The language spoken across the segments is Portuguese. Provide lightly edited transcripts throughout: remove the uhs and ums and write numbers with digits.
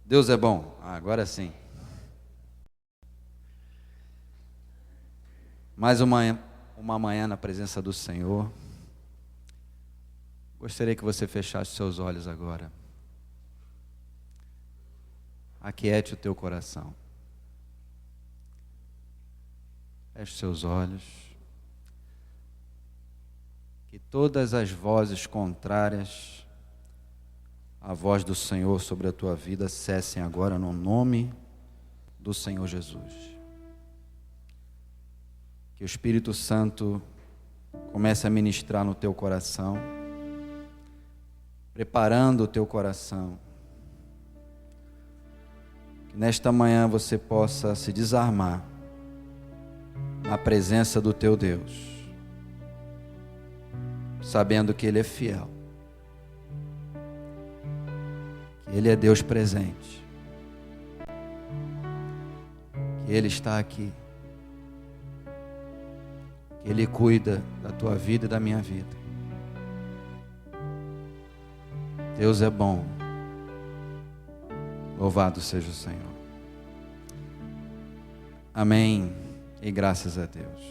Deus é bom. Agora sim. Mais uma manhã na presença do Senhor. Gostaria que você fechasse seus olhos agora. Aquiete o teu coração. Feche seus olhos. Que todas as vozes contrárias à voz do Senhor sobre a tua vida cessem agora no nome do Senhor Jesus. Que o Espírito Santo comece a ministrar no teu coração, preparando o teu coração. Que nesta manhã você possa se desarmar na presença do teu Deus, sabendo que Ele é fiel, que Ele é Deus presente, que Ele está aqui, que Ele cuida da tua vida e da minha vida. Deus é bom, louvado seja o Senhor. Amém e graças a Deus.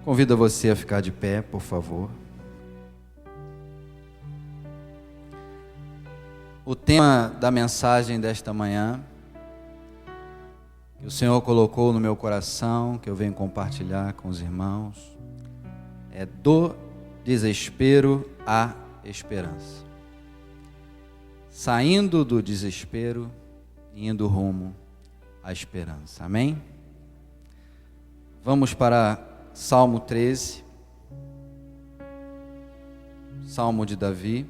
Convido você a ficar de pé, por favor. O tema da mensagem desta manhã, que o Senhor colocou no meu coração, que eu venho compartilhar com os irmãos, é do desespero à esperança. Saindo do desespero e indo rumo à esperança. Amém? Vamos para Salmo 13, Salmo de Davi.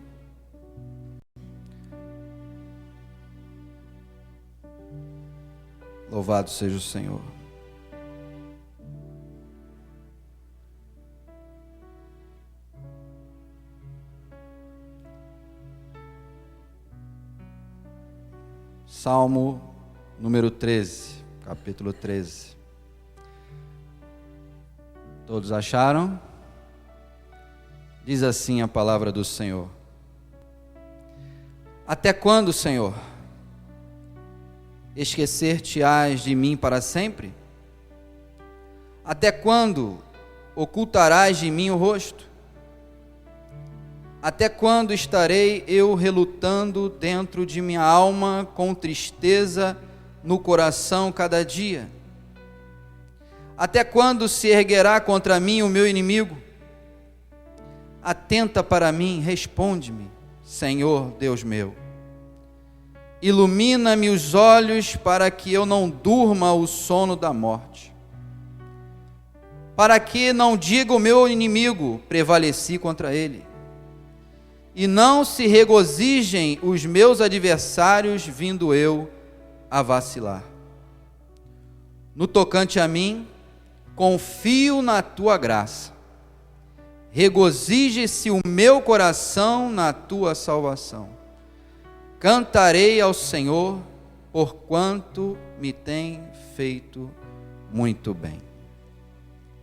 Louvado seja o Senhor. Salmo número 13, capítulo 13. Todos acharam? Diz assim a palavra do Senhor. Até quando, Senhor, esquecer-te-ás de mim para sempre? Até quando ocultarás de mim o rosto? Até quando estarei eu relutando dentro de minha alma, com tristeza no coração cada dia? Até quando se erguerá contra mim o meu inimigo? Atenta para mim, responde-me, Senhor Deus meu. Ilumina-me os olhos para que eu não durma o sono da morte. Para que não diga o meu inimigo, prevaleci contra ele. E não se regozijem os meus adversários, vindo eu a vacilar. No tocante a mim, confio na tua graça. Regozije-se o meu coração na tua salvação. Cantarei ao Senhor, porquanto me tem feito muito bem.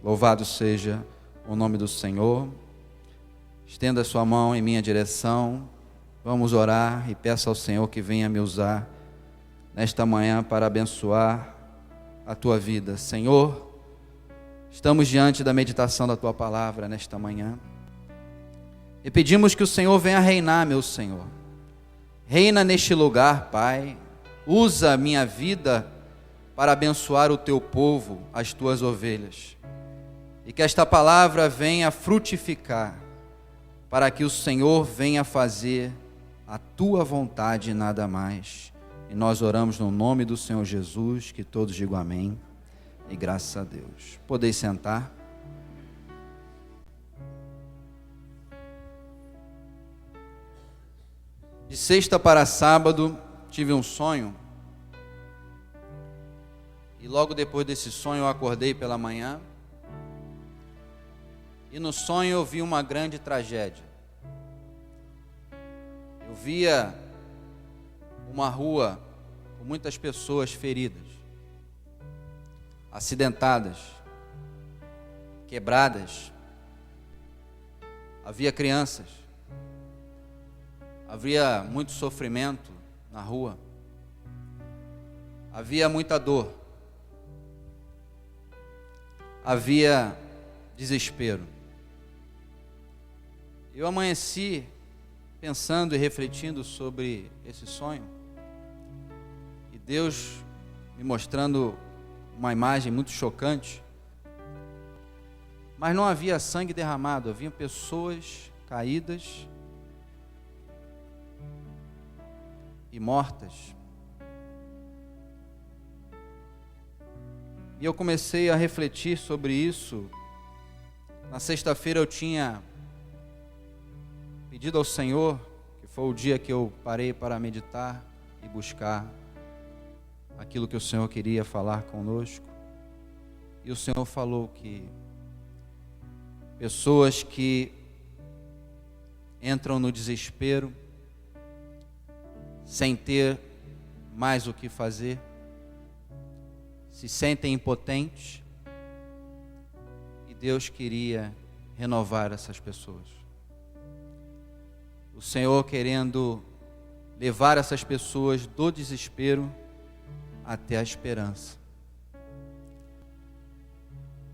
Louvado seja o nome do Senhor. Estenda a sua mão em minha direção. Vamos orar e peça ao Senhor que venha me usar nesta manhã para abençoar a tua vida. Senhor, estamos diante da meditação da tua palavra nesta manhã e pedimos que o Senhor venha reinar, meu Senhor. Reina neste lugar, Pai. Usa a minha vida para abençoar o teu povo, as tuas ovelhas. E que esta palavra venha frutificar, para que o Senhor venha fazer a tua vontade e nada mais. E nós oramos no nome do Senhor Jesus, que todos digam amém. E graças a Deus. Podeis sentar. De sexta para sábado, tive um sonho. E logo depois desse sonho, eu acordei pela manhã. E no sonho eu vi uma grande tragédia. Eu via uma rua com muitas pessoas feridas, acidentadas, quebradas. Havia crianças. Havia muito sofrimento na rua, havia muita dor, havia desespero. Eu amanheci pensando e refletindo sobre esse sonho, e Deus me mostrando uma imagem muito chocante. Mas não havia sangue derramado, havia pessoas caídas e mortas. E eu comecei a refletir sobre isso. Na sexta-feira eu tinha pedido ao Senhor, que foi o dia que eu parei para meditar e buscar aquilo que o Senhor queria falar conosco. E o Senhor falou que pessoas que entram no desespero, sem ter mais o que fazer, se sentem impotentes, e Deus queria renovar essas pessoas. O Senhor querendo levar essas pessoas do desespero até a esperança.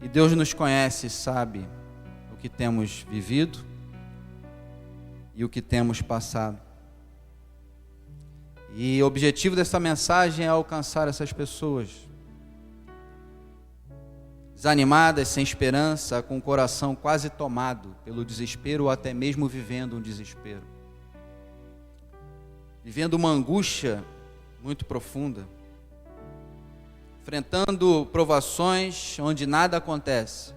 E Deus nos conhece e sabe o que temos vivido e o que temos passado. E o objetivo dessa mensagem é alcançar essas pessoas desanimadas, sem esperança, com o coração quase tomado pelo desespero ou até mesmo vivendo um desespero, vivendo uma angústia muito profunda, enfrentando provações onde nada acontece,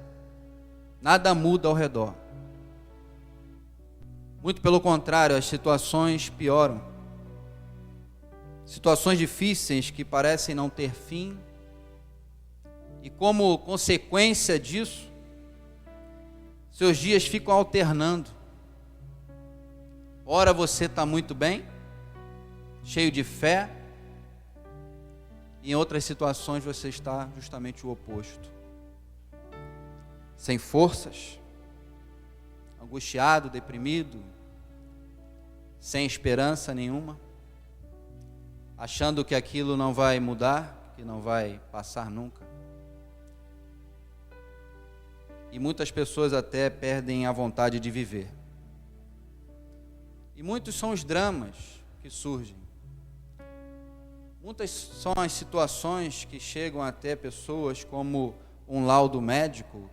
nada muda ao redor. Muito pelo contrário, as situações pioram. Situações difíceis que parecem não ter fim. E como consequência disso, seus dias ficam alternando. Ora você está muito bem, cheio de fé, e em outras situações você está justamente o oposto. Sem forças, angustiado, deprimido, sem esperança nenhuma, achando que aquilo não vai mudar, que não vai passar nunca. E muitas pessoas até perdem a vontade de viver. E muitos são os dramas que surgem. Muitas são as situações que chegam até pessoas como um laudo médico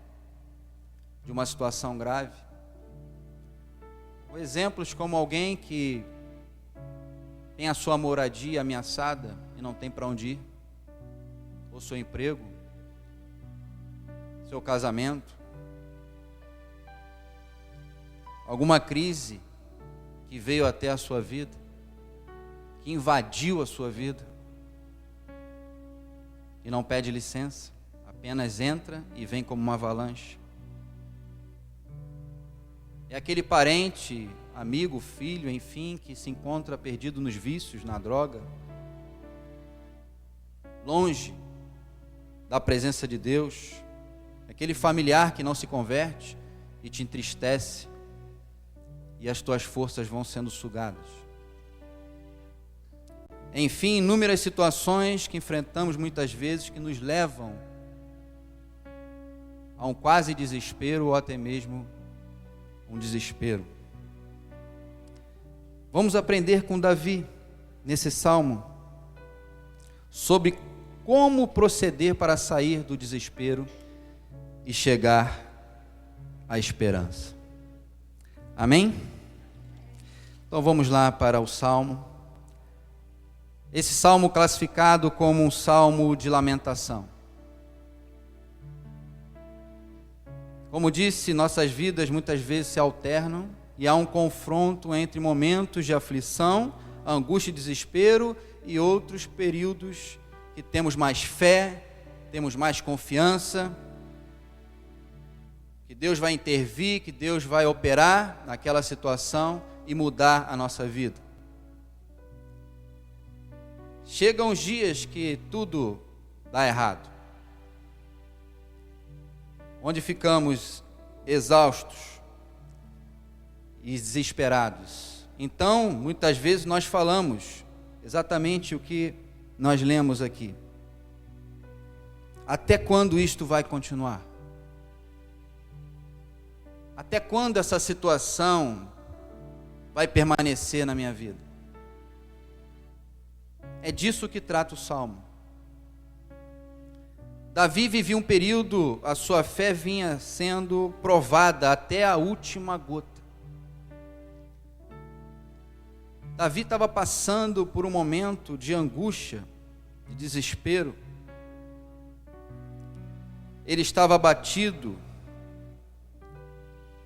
de uma situação grave. Ou exemplos como alguém que tem a sua moradia ameaçada e não tem para onde ir, ou seu emprego, seu casamento, alguma crise que veio até a sua vida, que invadiu a sua vida, e não pede licença, apenas entra e vem como uma avalanche. É aquele parente, amigo, filho, enfim, que se encontra perdido nos vícios, na droga, longe da presença de Deus. É aquele familiar que não se converte e te entristece, e as tuas forças vão sendo sugadas. Enfim, inúmeras situações que enfrentamos muitas vezes que nos levam a um quase desespero ou até mesmo um desespero. Vamos aprender com Davi, nesse salmo, sobre como proceder para sair do desespero e chegar à esperança. Amém? Então vamos lá para o salmo. Esse salmo classificado como um salmo de lamentação. Como disse, nossas vidas muitas vezes se alternam e há um confronto entre momentos de aflição, angústia e desespero e outros períodos que temos mais fé, temos mais confiança, que Deus vai intervir, que Deus vai operar naquela situação e mudar a nossa vida. Chegam os dias que tudo dá errado, onde ficamos exaustos e desesperados, Então, muitas vezes nós falamos exatamente o que nós lemos aqui. Até quando isto vai continuar? Até quando essa situação vai permanecer na minha vida? É disso que trata o Salmo. Davi vivia um período, a sua fé vinha sendo provada até a última gota. Davi estava passando por um momento de angústia, de desespero. Ele estava abatido.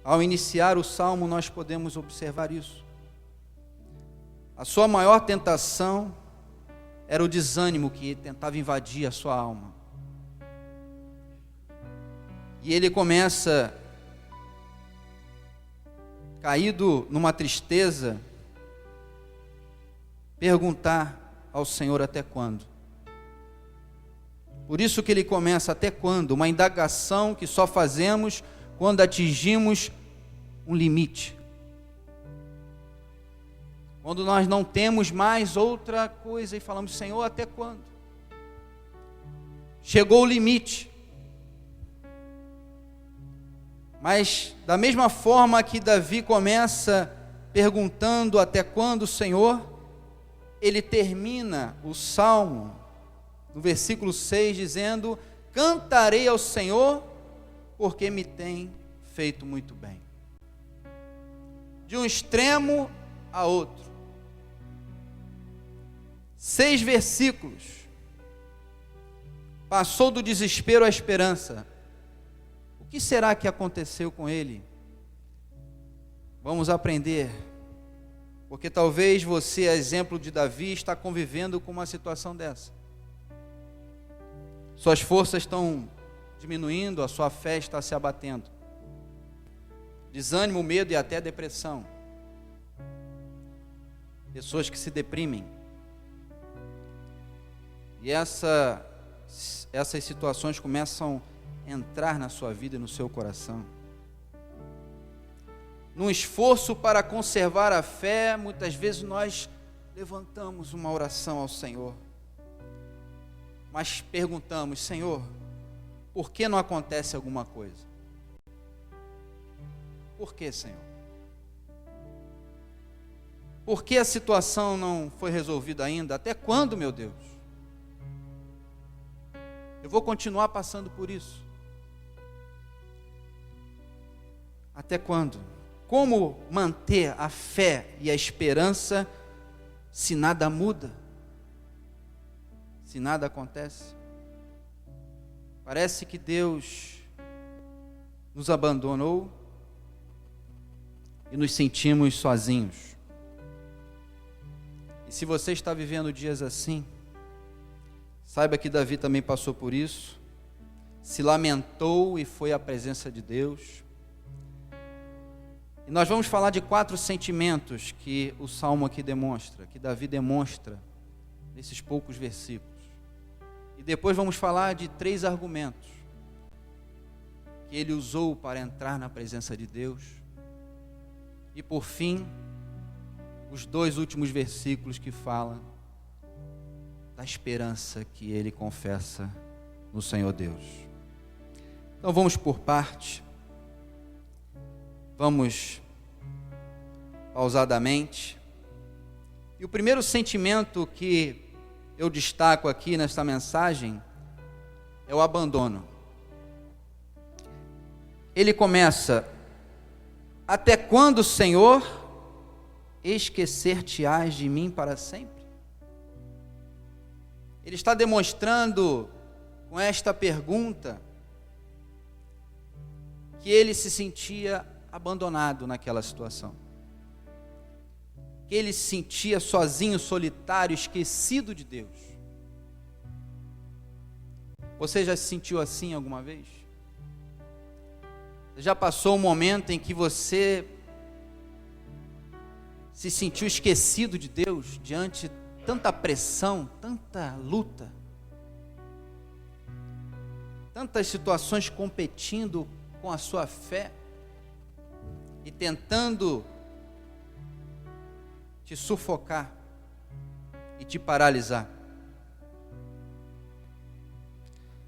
Ao iniciar o Salmo, nós podemos observar isso. A sua maior tentação era o desânimo que tentava invadir a sua alma. E ele começa, caído numa tristeza, perguntar ao Senhor até quando. Por isso que ele começa até quando, uma indagação que só fazemos quando atingimos um limite. Quando nós não temos mais outra coisa e falamos, Senhor, até quando? Chegou o limite. Mas da mesma forma que Davi começa perguntando até quando, Senhor, ele termina o Salmo, no versículo 6, dizendo, cantarei ao Senhor, porque me tem feito muito bem. De um extremo a outro. 6 versículos. Passou do desespero à esperança. O que será que aconteceu com ele? Vamos aprender. Porque talvez você, a exemplo de Davi, está convivendo com uma situação dessa. Suas forças estão diminuindo, a sua fé está se abatendo. Desânimo, medo e até depressão. Pessoas que se deprimem. E essas situações começam a entrar na sua vida e no seu coração. Num esforço para conservar a fé, muitas vezes nós levantamos uma oração ao Senhor. Mas perguntamos, Senhor, por que não acontece alguma coisa? Por que, Senhor? Por que a situação não foi resolvida ainda? Até quando, meu Deus? Eu vou continuar passando por isso. Até quando? Como manter a fé e a esperança se nada muda? Se nada acontece? Parece que Deus nos abandonou e nos sentimos sozinhos. E se você está vivendo dias assim, saiba que Davi também passou por isso, se lamentou e foi à presença de Deus. E nós vamos falar de 4 sentimentos que o Salmo aqui demonstra, que Davi demonstra nesses poucos versículos. E depois vamos falar de 3 argumentos que ele usou para entrar na presença de Deus. E por fim, os 2 últimos versículos que falam da esperança que ele confessa no Senhor Deus. Então vamos por parte. Vamos pausadamente. E o primeiro sentimento que eu destaco aqui nesta mensagem é o abandono. Ele começa: até quando, Senhor, esquecer-te-ás de mim para sempre? Ele está demonstrando com esta pergunta que ele se sentia abandonado naquela situação, que ele se sentia sozinho, solitário, esquecido de Deus. Você já se sentiu assim alguma vez? Já passou um momento em que você se sentiu esquecido de Deus diante de tanta pressão, tanta luta, tantas situações competindo com a sua fé e tentando te sufocar e te paralisar.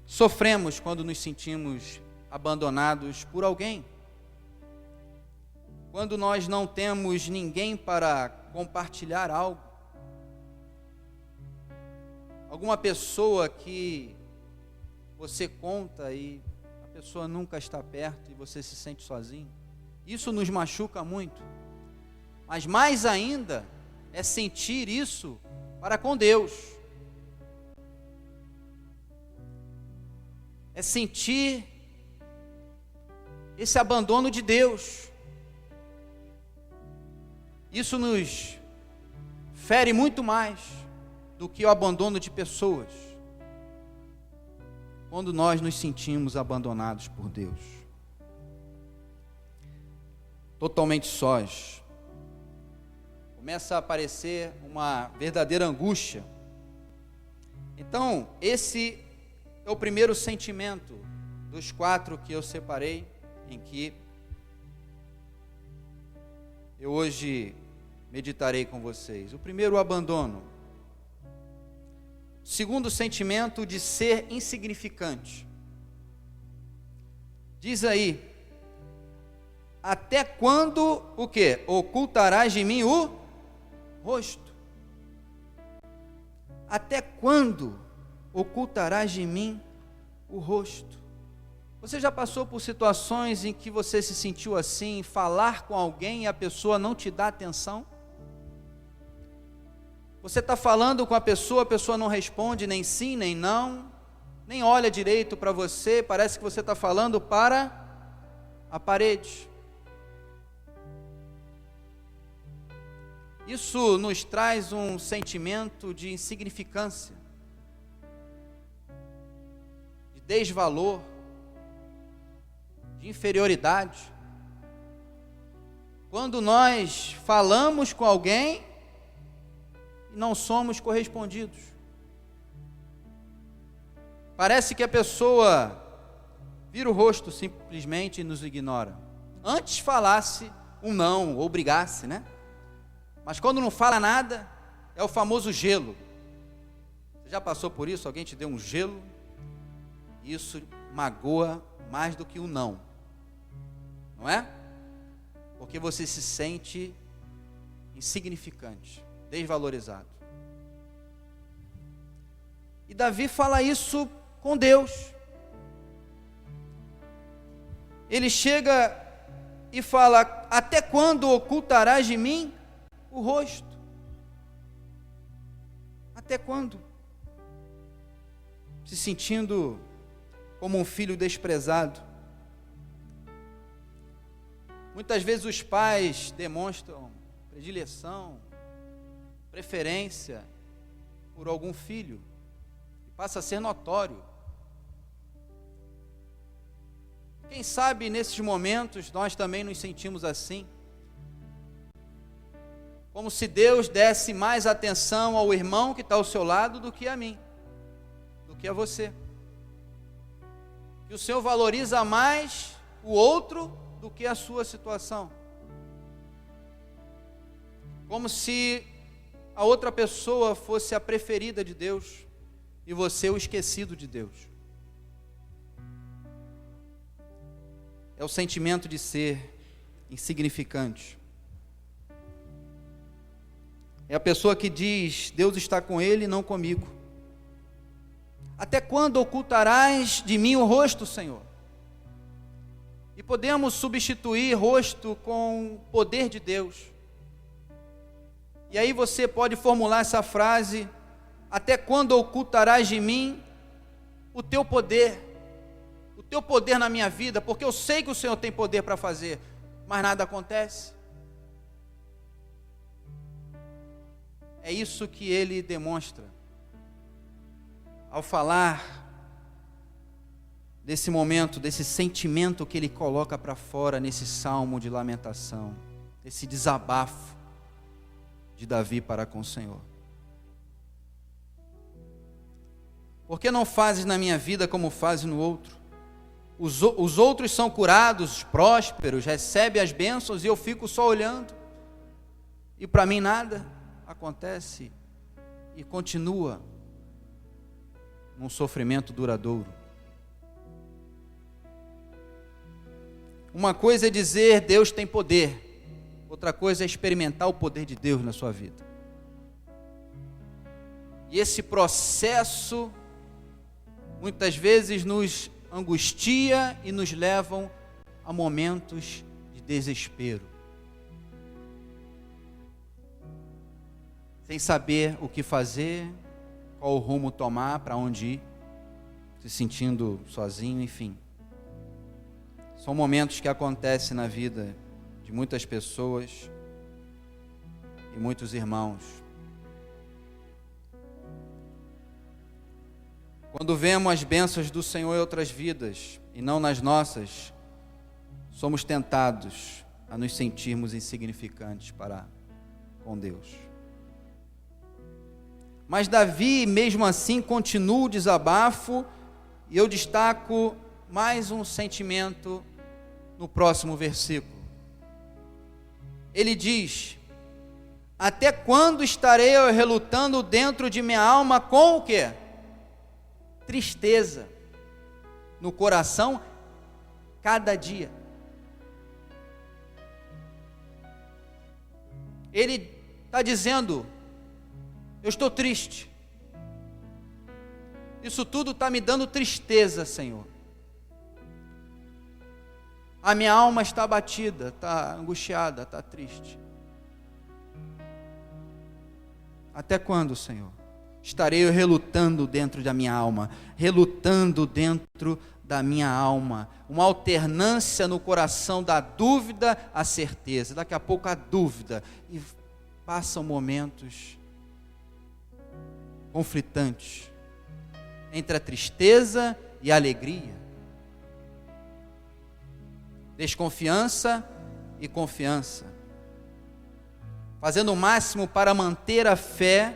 Sofremos quando nos sentimos abandonados por alguém, quando nós não temos ninguém para compartilhar algo, alguma pessoa que você conta e a pessoa nunca está perto e você se sente sozinho. Isso nos machuca muito, mas mais ainda é sentir isso para com Deus, é sentir esse abandono de Deus. Isso nos fere muito mais do que o abandono de pessoas, quando nós nos sentimos abandonados por Deus, totalmente sós. Começa a aparecer uma verdadeira angústia. Então, esse é o primeiro sentimento dos 4 que eu separei, em que eu hoje meditarei com vocês. O primeiro, o abandono. O segundo, o sentimento de ser insignificante. Diz aí: até quando o quê? Ocultarás de mim o rosto? Até quando ocultarás de mim o rosto? Você já passou por situações em que você se sentiu assim, falar com alguém e a pessoa não te dá atenção? Você está falando com a pessoa não responde nem sim, nem não, nem olha direito para você, parece que você está falando para a parede. Isso nos traz um sentimento de insignificância, de desvalor, de inferioridade. Quando nós falamos com alguém e não somos correspondidos, parece que a pessoa vira o rosto simplesmente e nos ignora. Antes falasse um não, ou brigasse, né? Mas quando não fala nada, é o famoso gelo. Você já passou por isso? Alguém te deu um gelo? Isso magoa mais do que um não. Não é? Porque você se sente insignificante, desvalorizado. E Davi fala isso com Deus. Ele chega e fala: até quando ocultarás de mim o rosto? Até quando? Se sentindo como um filho desprezado. Muitas vezes os pais demonstram predileção, preferência por algum filho, e passa a ser notório. Quem sabe nesses momentos nós também nos sentimos assim, como se Deus desse mais atenção ao irmão que está ao seu lado do que a mim, do que a você. Que o Senhor valoriza mais o outro do que a sua situação. Como se a outra pessoa fosse a preferida de Deus e você o esquecido de Deus. É o sentimento de ser insignificante. É a pessoa que diz: Deus está com ele e não comigo. Até quando ocultarás de mim o rosto, Senhor? E podemos substituir rosto com o poder de Deus. E aí você pode formular essa frase: até quando ocultarás de mim o teu poder na minha vida, porque eu sei que o Senhor tem poder para fazer, mas nada acontece. É isso que ele demonstra ao falar desse momento, desse sentimento que ele coloca para fora nesse salmo de lamentação, esse desabafo de Davi para com o Senhor. Por que não fazes na minha vida como fazes no outro? Os outros são curados, prósperos, recebem as bênçãos e eu fico só olhando. e para mim nada acontece e continua num sofrimento duradouro. Uma coisa é dizer Deus tem poder, outra coisa é experimentar o poder de Deus na sua vida. E esse processo muitas vezes nos angustia e nos levam a momentos de desespero, sem saber o que fazer, qual o rumo tomar, para onde ir, se sentindo sozinho, enfim. São momentos que acontecem na vida de muitas pessoas e muitos irmãos. Quando vemos as bênçãos do Senhor em outras vidas e não nas nossas, somos tentados a nos sentirmos insignificantes para com Deus. Mas Davi, mesmo assim, continua o desabafo, e eu destaco mais um sentimento no próximo versículo. Ele diz: até quando estarei eu relutando dentro de minha alma com o quê? Tristeza no coração cada dia. Ele está dizendo: eu estou triste, isso tudo está me dando tristeza, Senhor. A minha alma está abatida, está angustiada, está triste. Até quando, Senhor? Estarei eu relutando dentro da minha alma, relutando dentro da minha alma, uma alternância no coração da dúvida à certeza, daqui a pouco a dúvida, e passam momentos conflitantes entre a tristeza e a alegria, desconfiança e confiança, fazendo o máximo para manter a fé,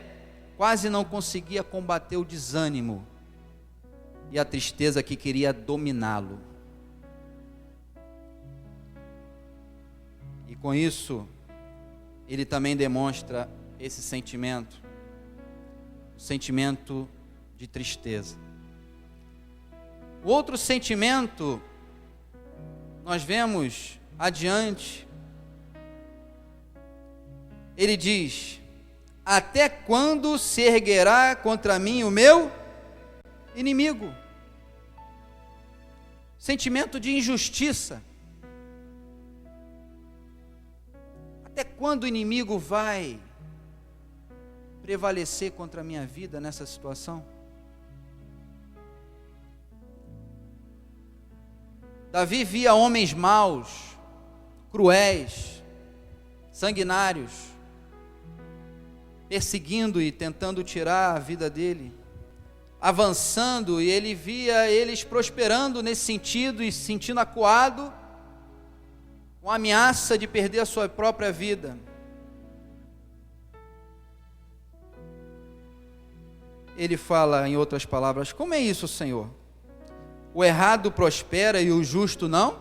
quase não conseguia combater o desânimo e a tristeza que queria dominá-lo. E com isso, ele também demonstra esse sentimento, o sentimento de tristeza. O outro sentimento, nós vemos adiante, ele diz: até quando se erguerá contra mim o meu inimigo? Sentimento de injustiça. Até quando o inimigo vai prevalecer contra a minha vida nessa situação? Davi via homens maus, cruéis, sanguinários, perseguindo e tentando tirar a vida dele, avançando, e ele via eles prosperando nesse sentido e se sentindo acuado, com a ameaça de perder a sua própria vida. Ele fala, em outras palavras: como é isso, Senhor? O errado prospera e o justo não?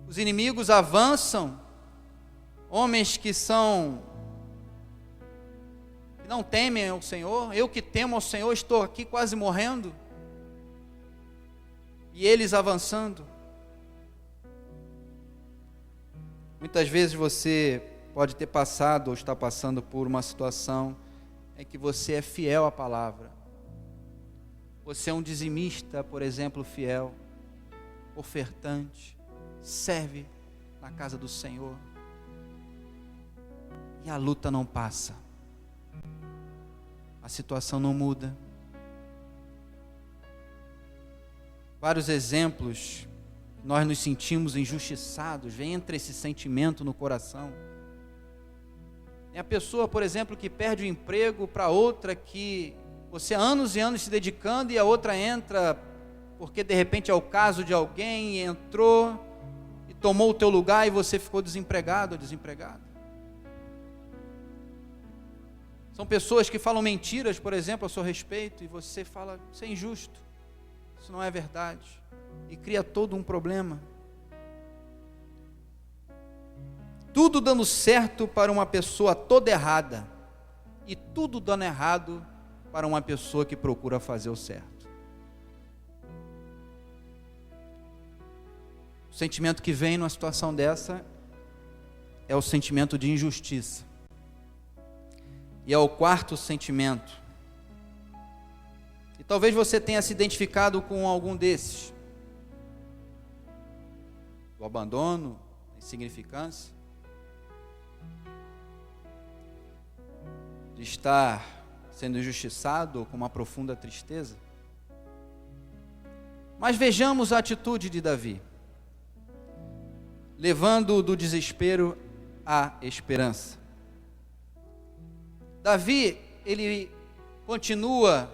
Os inimigos avançam, homens que não temem ao Senhor. Eu que temo ao Senhor estou aqui quase morrendo, e eles avançando. Muitas vezes você pode ter passado ou está passando por uma situação em que você é fiel à palavra. Você é um dizimista, por exemplo, fiel, ofertante, serve na casa do Senhor, e a luta não passa, a situação não muda. Vários exemplos, nós nos sentimos injustiçados, vem entre esse sentimento no coração. É a pessoa, por exemplo, que perde o emprego para outra que você há anos e anos se dedicando, e a outra entra porque de repente é o caso de alguém, e entrou e tomou o teu lugar, e você ficou desempregado ou desempregada. São pessoas que falam mentiras, por exemplo, a seu respeito, e você fala: isso é injusto, isso não é verdade, e cria todo um problema. Tudo dando certo para uma pessoa toda errada, e tudo dando errado para uma pessoa que procura fazer o certo. O sentimento que vem numa situação dessa é o sentimento de injustiça. E é o quarto sentimento. E talvez você tenha se identificado com algum desses. O abandono, a insignificância, de estar sendo injustiçado com uma profunda tristeza. Mas vejamos a atitude de Davi, levando do desespero à esperança. Davi, ele continua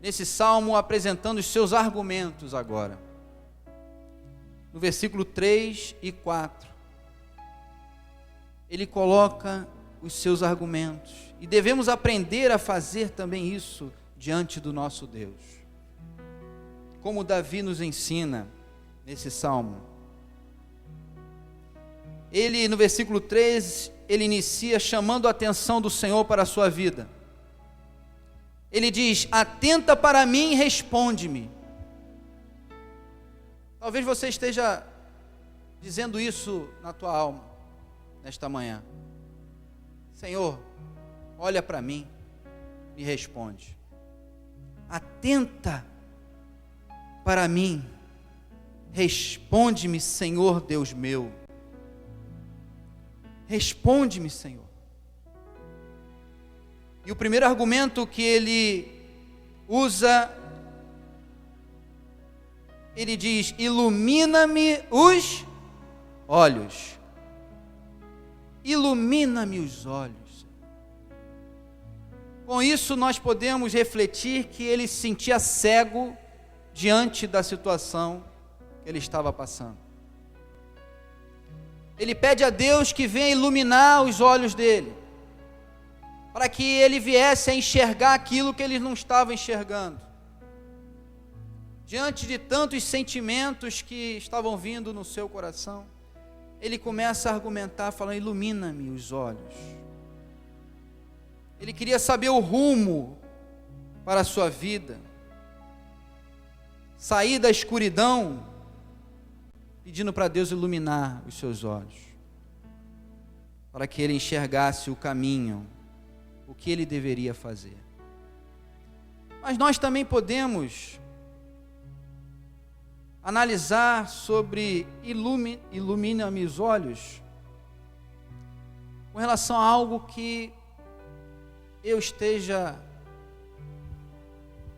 nesse salmo apresentando os seus argumentos agora. No versículo 3 e 4, ele coloca os seus argumentos, e devemos aprender a fazer também isso diante do nosso Deus, como Davi nos ensina nesse salmo. Ele, no versículo 3, ele inicia chamando a atenção do Senhor para a sua vida. Ele diz: atenta para mim e responde-me. Talvez você esteja dizendo isso na tua alma, nesta manhã. Senhor, olha para mim e responde. Atenta para mim, responde-me, Senhor Deus meu. Responde-me, Senhor. E o primeiro argumento que ele usa, ele diz: ilumina-me os olhos. Ilumina-me os olhos. Com isso nós podemos refletir que ele se sentia cego diante da situação que ele estava passando. Ele pede a Deus que venha iluminar os olhos dele, para que ele viesse a enxergar aquilo que ele não estava enxergando. Diante de tantos sentimentos que estavam vindo no seu coração, ele começa a argumentar, falando: ilumina-me os olhos. Ele queria saber o rumo para a sua vida, sair da escuridão, pedindo para Deus iluminar os seus olhos, para que ele enxergasse o caminho, o que ele deveria fazer. Mas nós também podemos analisar sobre ilumina-me os olhos, com relação a algo que eu esteja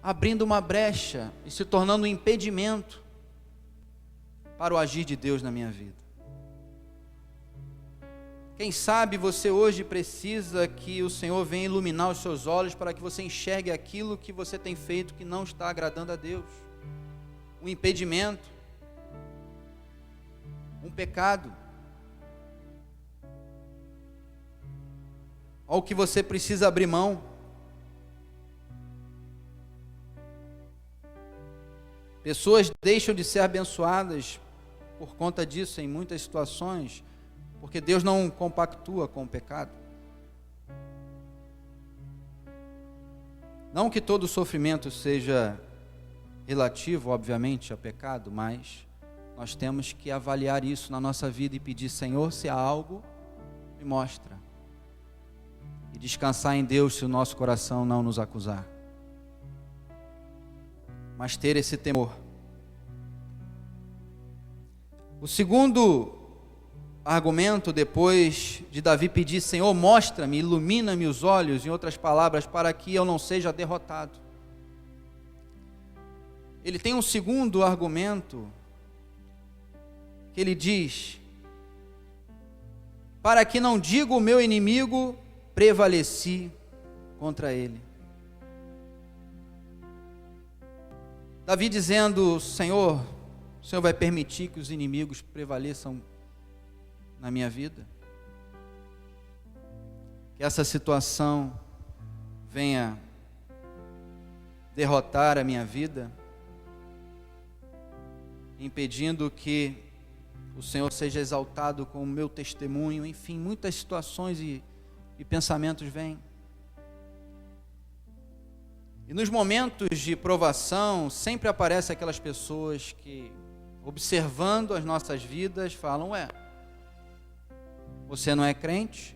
abrindo uma brecha e se tornando um impedimento para o agir de Deus na minha vida. Quem sabe você hoje precisa que o Senhor venha iluminar os seus olhos para que você enxergue aquilo que você tem feito que não está agradando a Deus. Um impedimento, um pecado, ao que você precisa abrir mão. Pessoas deixam de ser abençoadas por conta disso em muitas situações, porque Deus não compactua com o pecado. Não que todo sofrimento seja relativo, obviamente, a pecado, mas nós temos que avaliar isso na nossa vida e pedir: Senhor, se há algo, me mostra. E descansar em Deus se o nosso coração não nos acusar. Mas ter esse temor. O segundo argumento, depois de Davi pedir: Senhor, mostra-me, ilumina-me os olhos, em outras palavras, para que eu não seja derrotado. Ele tem um segundo argumento, que ele diz: para que não diga o meu inimigo, prevaleci contra ele. Davi dizendo: Senhor, o Senhor vai permitir que os inimigos prevaleçam na minha vida? Que essa situação venha derrotar a minha vida, impedindo que o Senhor seja exaltado com o meu testemunho. Enfim, muitas situações e pensamentos vêm. E nos momentos de provação, sempre aparecem aquelas pessoas que, observando as nossas vidas, falam: ué, você não é crente?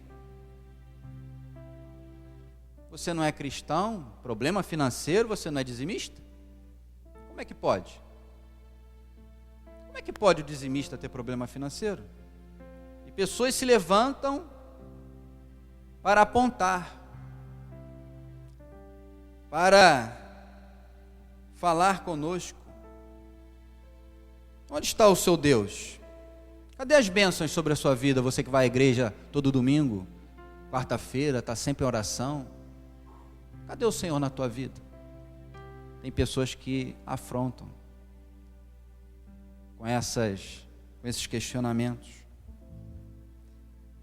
Você não é cristão? Problema financeiro, você não é dizimista? Como é que pode? Como é que pode o dizimista ter problema financeiro? E pessoas se levantam para apontar, para falar conosco. Onde está o seu Deus? Cadê as bênçãos sobre a sua vida? Você que vai à igreja todo domingo, quarta-feira, está sempre em oração. Cadê o Senhor na tua vida? Tem pessoas que afrontam com esses questionamentos.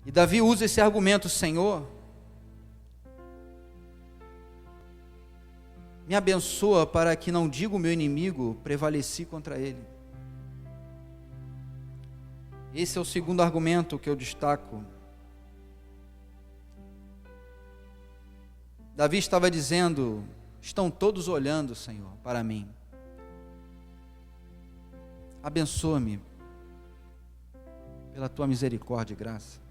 E Davi usa esse argumento: Senhor, me abençoa para que não diga o meu inimigo, prevaleci contra ele. Esse é o segundo argumento que eu destaco. Davi estava dizendo: estão todos olhando, Senhor, para mim. Abençoa-me pela tua misericórdia e graça.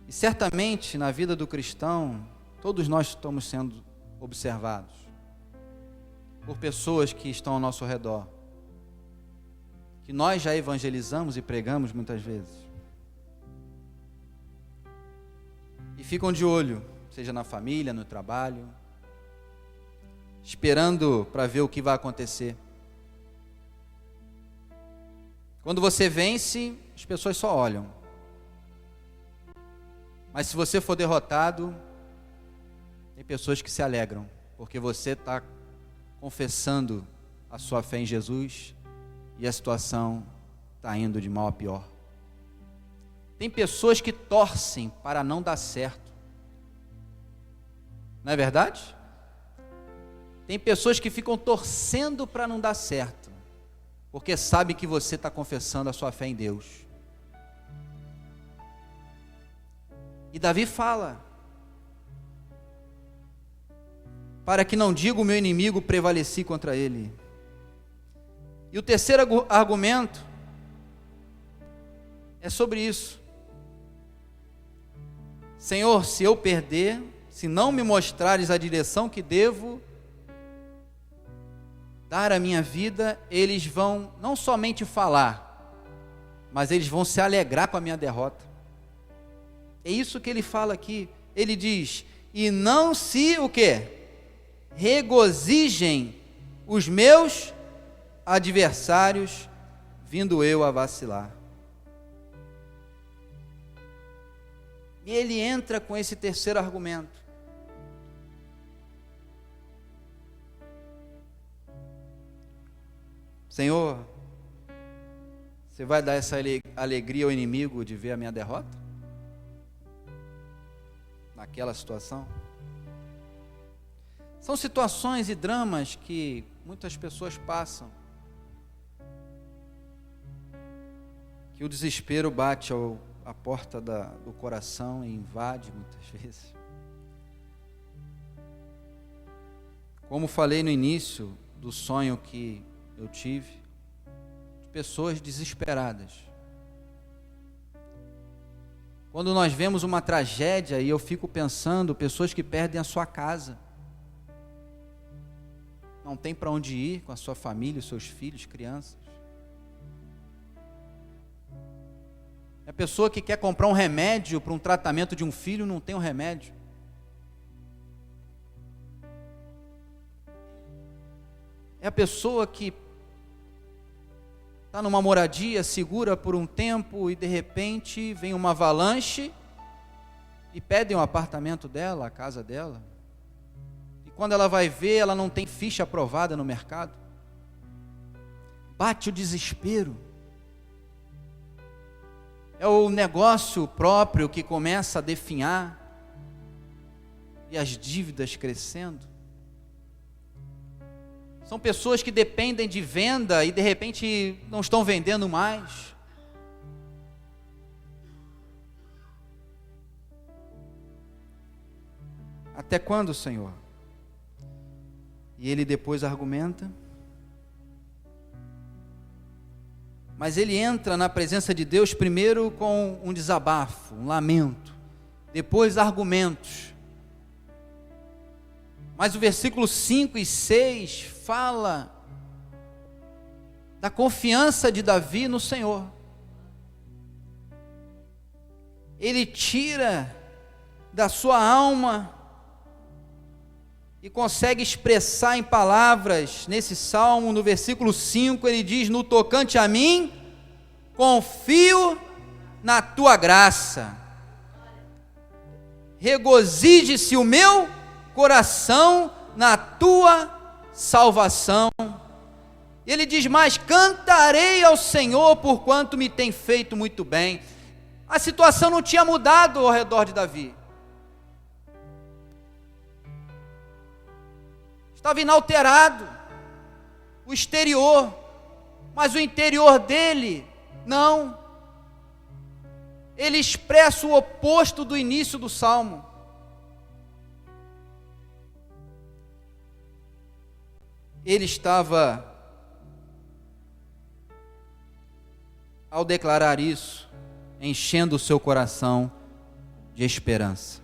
E certamente na vida do cristão, todos nós estamos sendo observados por pessoas que estão ao nosso redor, que nós já evangelizamos e pregamos muitas vezes. E ficam de olho, seja na família, no trabalho, esperando para ver o que vai acontecer. Quando você vence, as pessoas só olham. Mas se você for derrotado, tem pessoas que se alegram, porque você está confessando a sua fé em Jesus e a situação está indo de mal a pior. Tem pessoas que torcem para não dar certo. Não é verdade? Tem pessoas que ficam torcendo para não dar certo, porque sabe que você está confessando a sua fé em Deus. E Davi fala: para que não diga o meu inimigo, prevaleci contra ele. E o terceiro argumento é sobre isso. Senhor, se eu perder, se não me mostrares a direção que devo dar à minha vida, eles vão não somente falar, mas eles vão se alegrar com a minha derrota. É isso que ele fala aqui. Ele diz: e não se o quê? Regozijem os meus adversários, vindo eu a vacilar. E ele entra com esse terceiro argumento. Senhor, você vai dar essa alegria ao inimigo de ver a minha derrota? Naquela situação? São situações e dramas que muitas pessoas passam, que o desespero bate à porta do coração e invade muitas vezes. Como falei no início do sonho que eu tive, de pessoas desesperadas. Quando nós vemos uma tragédia, e eu fico pensando, pessoas que perdem a sua casa, não tem para onde ir com a sua família, os seus filhos, crianças. É a pessoa que quer comprar um remédio para um tratamento de um filho, não tem um remédio. É a pessoa que está numa moradia segura por um tempo e de repente vem uma avalanche e pedem o apartamento dela, a casa dela. E quando ela vai ver, ela não tem ficha aprovada no mercado. Bate o desespero. É o negócio próprio que começa a definhar e as dívidas crescendo. São pessoas que dependem de venda e de repente não estão vendendo mais. Até quando, Senhor? E ele depois argumenta. Mas ele entra na presença de Deus primeiro com um desabafo, um lamento, depois argumentos. Mas o versículo 5 e 6 fala da confiança de Davi no Senhor. Ele tira da sua alma e consegue expressar em palavras, nesse salmo, no versículo 5, ele diz: no tocante a mim, confio na tua graça, regozije-se o meu coração na tua salvação. Ele diz mais: cantarei ao Senhor por quanto me tem feito muito bem. A situação não tinha mudado ao redor de Davi, estava inalterado o exterior, mas o interior dele não. Ele expressa o oposto do início do salmo. Ele estava, ao declarar isso, enchendo o seu coração de esperança.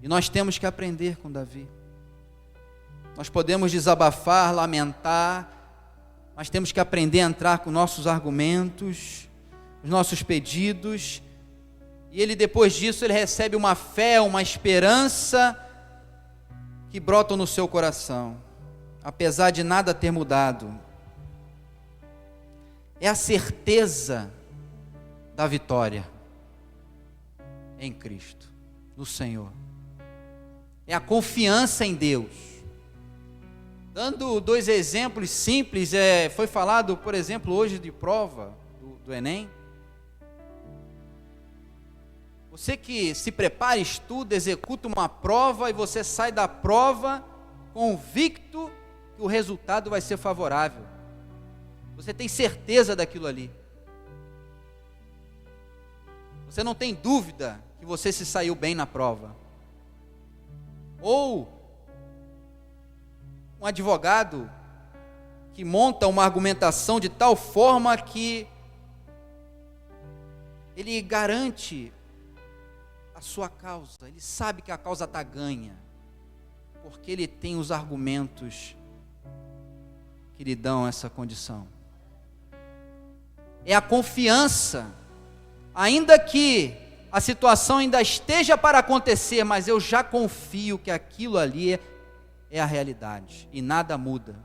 E nós temos que aprender com Davi. Nós podemos desabafar, lamentar, mas temos que aprender a entrar com nossos argumentos, os nossos pedidos. E ele, depois disso, ele recebe uma fé, uma esperança que brotam no seu coração, apesar de nada ter mudado. É a certeza da vitória em Cristo, no Senhor. É a confiança em Deus. Dando 2 exemplos simples, foi falado, por exemplo, hoje de prova do Enem. Você que se prepara, estuda, executa uma prova e você sai da prova convicto que o resultado vai ser favorável. Você tem certeza daquilo ali. Você não tem dúvida que você se saiu bem na prova. Ou um advogado que monta uma argumentação de tal forma que ele garante a sua causa, ele sabe que a causa está ganha, porque ele tem os argumentos que lhe dão essa condição. É a confiança, ainda que a situação ainda esteja para acontecer, mas eu já confio que aquilo ali é a realidade e nada muda.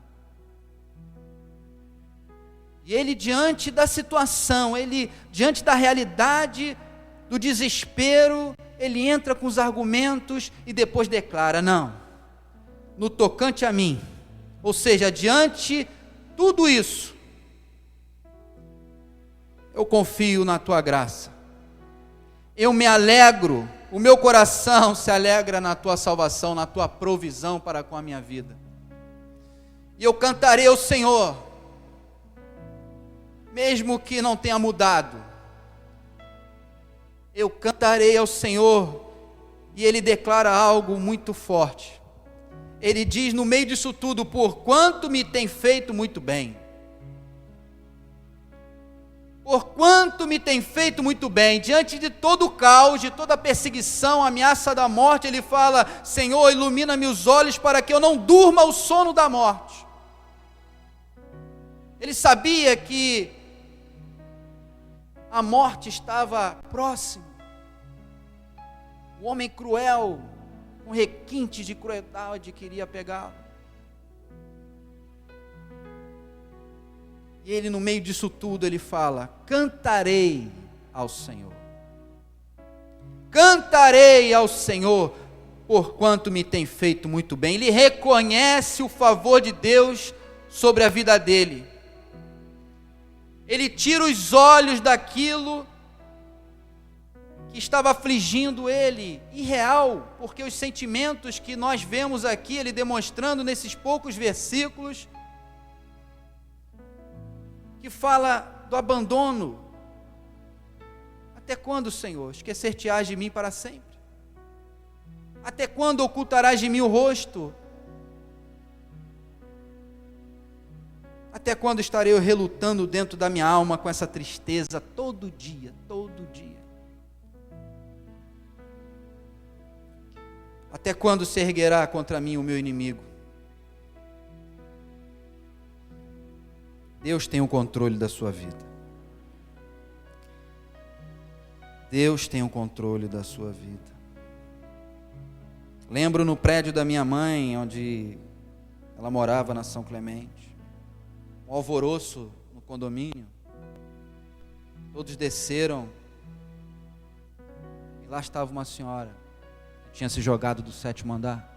E ele, diante da situação, ele diante da realidade, do desespero, ele entra com os argumentos e depois declara: não, no tocante a mim, ou seja, diante tudo isso, eu confio na tua graça, eu me alegro, o meu coração se alegra na tua salvação, na tua provisão para com a minha vida, e eu cantarei ao Senhor, mesmo que não tenha mudado, eu cantarei ao Senhor. E ele declara algo muito forte. Ele diz no meio disso tudo: por quanto me tem feito muito bem. Por quanto me tem feito muito bem. Diante de todo o caos, de toda a perseguição, a ameaça da morte, ele fala: Senhor, ilumina-me os olhos para que eu não durma o sono da morte. Ele sabia que a morte estava próxima. O homem cruel, com requintes de crueldade, queria pegá-lo. E ele, no meio disso tudo, ele fala: cantarei ao Senhor. Cantarei ao Senhor, porquanto me tem feito muito bem. Ele reconhece o favor de Deus sobre a vida dele. Ele tira os olhos daquilo que estava afligindo ele, irreal, porque os sentimentos que nós vemos aqui, ele demonstrando nesses poucos versículos, que fala do abandono. Até quando, Senhor, esquecer-te-ás de mim para sempre? Até quando ocultarás de mim o rosto? Até quando estarei eu relutando dentro da minha alma com essa tristeza todo dia, todo dia? Até quando se erguerá contra mim o meu inimigo? Deus tem o controle da sua vida. Deus tem o controle da sua vida. Lembro no prédio da minha mãe, onde ela morava na São Clemente, um alvoroço no condomínio. Todos desceram e lá estava uma senhora que tinha se jogado do 7º andar.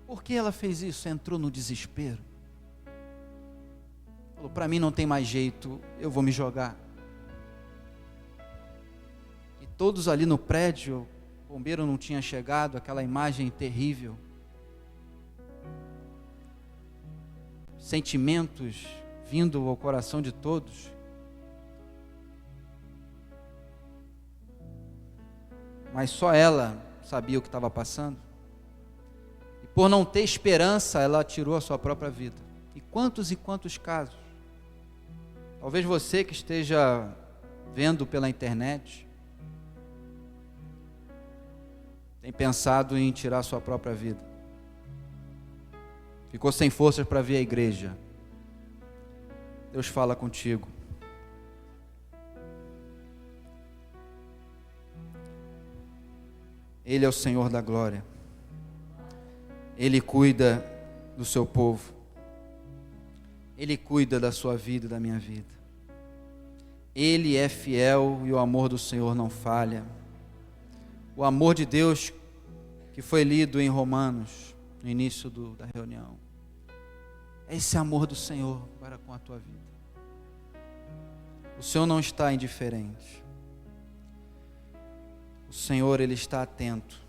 Por que ela fez isso? Entrou no desespero. Falou, para mim não tem mais jeito, eu vou me jogar. E todos ali no prédio, o bombeiro não tinha chegado, aquela imagem terrível. Sentimentos vindo ao coração de todos. Mas só ela sabia o que estava passando. E por não ter esperança, ela tirou a sua própria vida. E quantos casos? Talvez você que esteja vendo pela internet tem pensado em tirar a sua própria vida. Ficou sem forças para vir à igreja. Deus fala contigo. Ele é o Senhor da glória. Ele cuida do seu povo. Ele cuida da sua vida e da minha vida. Ele é fiel e o amor do Senhor não falha. O amor de Deus que foi lido em Romanos, no início da reunião. É esse amor do Senhor para com a tua vida. O Senhor não está indiferente. O Senhor, Ele está atento.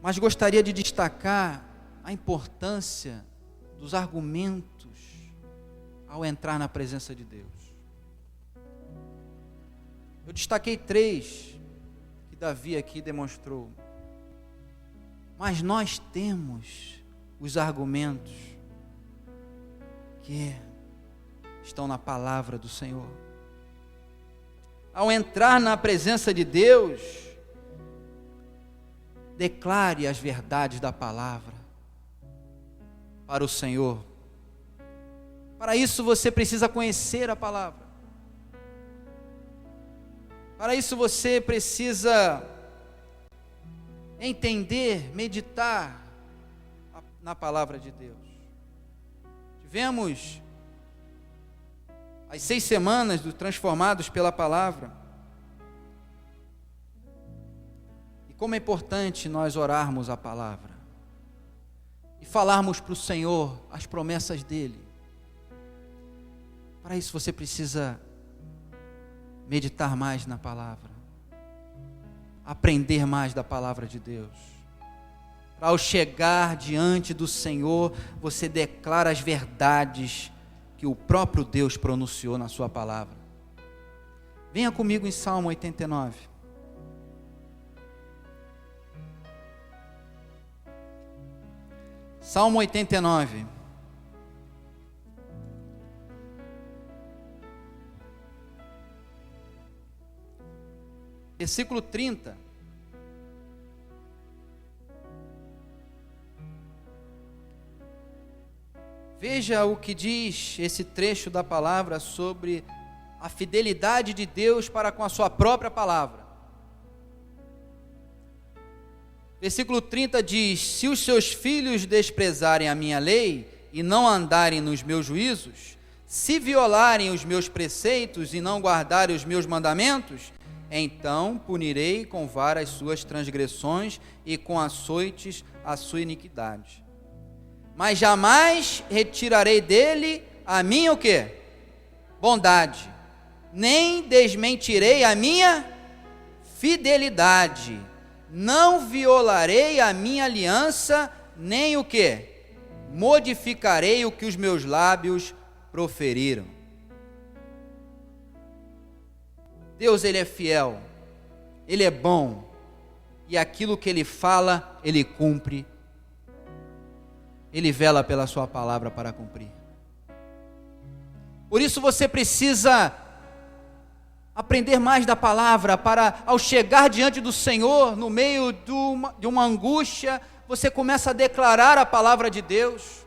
Mas gostaria de destacar a importância dos argumentos ao entrar na presença de Deus. Eu destaquei 3 que Davi aqui demonstrou. Mas nós temos os argumentos que estão na palavra do Senhor. Ao entrar na presença de Deus, declare as verdades da palavra para o Senhor. Para isso você precisa conhecer a palavra. Para isso você precisa entender, meditar na palavra de Deus. Tivemos as 6 semanas do Transformados pela Palavra. E como é importante nós orarmos a palavra e falarmos para o Senhor as promessas dEle. Para isso você precisa meditar mais na palavra, aprender mais da palavra de Deus. Para ao chegar diante do Senhor, você declara as verdades que o próprio Deus pronunciou na sua palavra. Venha comigo em Salmo 89. Salmo 89. Versículo 30. Veja o que diz esse trecho da palavra sobre a fidelidade de Deus para com a sua própria palavra. Versículo 30 diz: se os seus filhos desprezarem a minha lei e não andarem nos meus juízos, se violarem os meus preceitos e não guardarem os meus mandamentos, então punirei com vara as suas transgressões e com açoites a sua iniquidade. Mas jamais retirarei dele a minha o quê? bondade, nem desmentirei a minha fidelidade, não violarei a minha aliança, nem o quê? Modificarei o que os meus lábios proferiram. Deus, Ele é fiel, Ele é bom, e aquilo que Ele fala, Ele cumpre. Ele vela pela sua palavra para cumprir. Por isso você precisa aprender mais da palavra, para ao chegar diante do Senhor, no meio de uma angústia, você começa a declarar a palavra de Deus.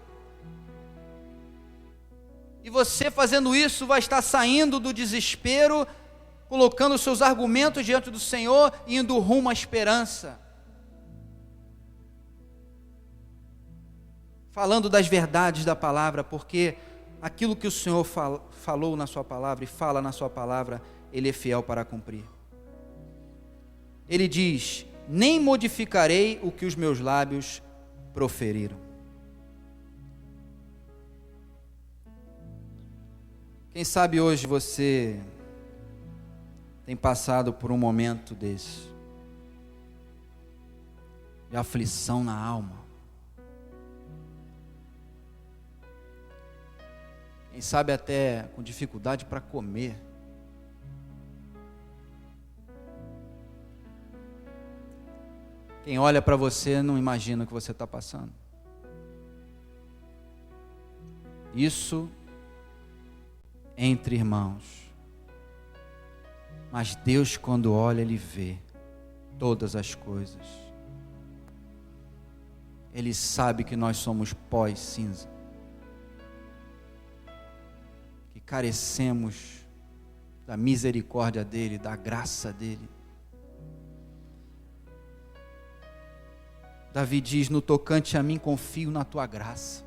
E você fazendo isso vai estar saindo do desespero, colocando os seus argumentos diante do Senhor e indo rumo à esperança. Falando das verdades da palavra, porque aquilo que o Senhor falou na sua palavra e fala na sua palavra, Ele é fiel para cumprir. Ele diz: nem modificarei o que os meus lábios proferiram. Quem sabe hoje você tem passado por um momento desse, de aflição na alma. Quem sabe até com dificuldade para comer. Quem olha para você não imagina o que você está passando. Isso entre irmãos. Mas Deus, quando olha, Ele vê todas as coisas. Ele sabe que nós somos pó e cinza, que carecemos da misericórdia dEle, da graça dEle. Davi diz: no tocante a mim, confio na tua graça.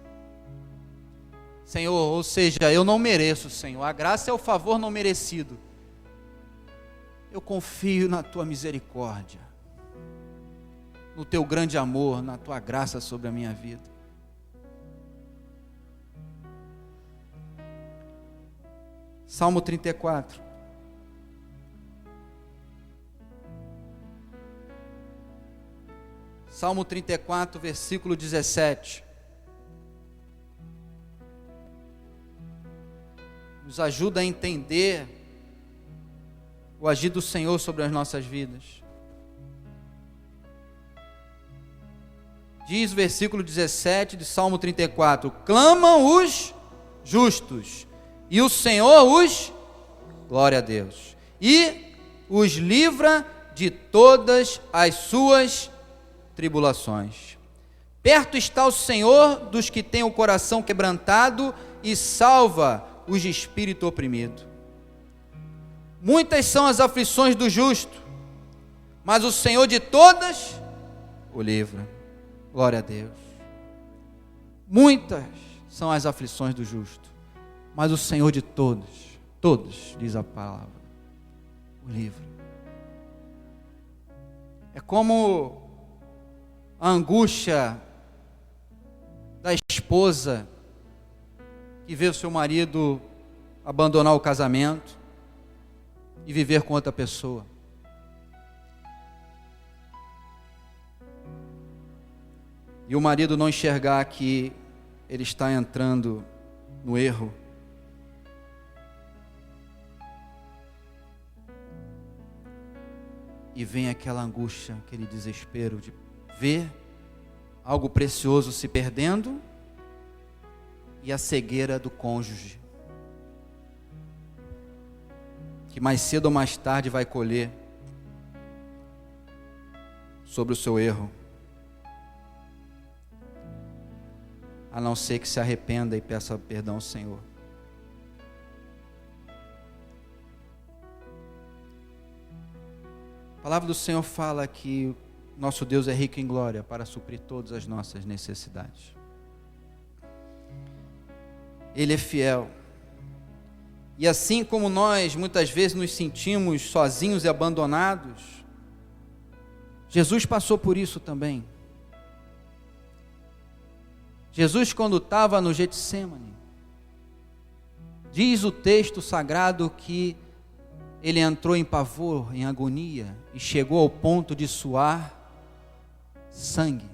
Senhor, ou seja, eu não mereço, Senhor, a graça é o favor não merecido. Eu confio na tua misericórdia, no teu grande amor, na tua graça sobre a minha vida. Salmo 34. Salmo 34, versículo 17. Nos ajuda a entender o agir do Senhor sobre as nossas vidas. Diz o versículo 17 de Salmo 34: clamam os justos, e o Senhor glória a Deus, e os livra de todas as suas tribulações. Perto está o Senhor dos que têm o coração quebrantado e salva os de espírito oprimido. Muitas são as aflições do justo, mas o Senhor de todas o livra. Glória a Deus. Muitas são as aflições do justo, mas o Senhor de todos, diz a palavra, o livra. É como a angústia da esposa que vê o seu marido abandonar o casamento e viver com outra pessoa. E o marido não enxergar que ele está entrando no erro. E vem aquela angústia, aquele desespero de ver algo precioso se perdendo e a cegueira do cônjuge, que mais cedo ou mais tarde vai colher sobre o seu erro, a não ser que se arrependa e peça perdão ao Senhor. A palavra do Senhor fala que nosso Deus é rico em glória para suprir todas as nossas necessidades. Ele é fiel. E assim como nós muitas vezes nos sentimos sozinhos e abandonados, Jesus passou por isso também. Jesus, quando estava no Getsêmani, Diz o texto sagrado que ele entrou em pavor, em agonia, e chegou ao ponto de suar sangue.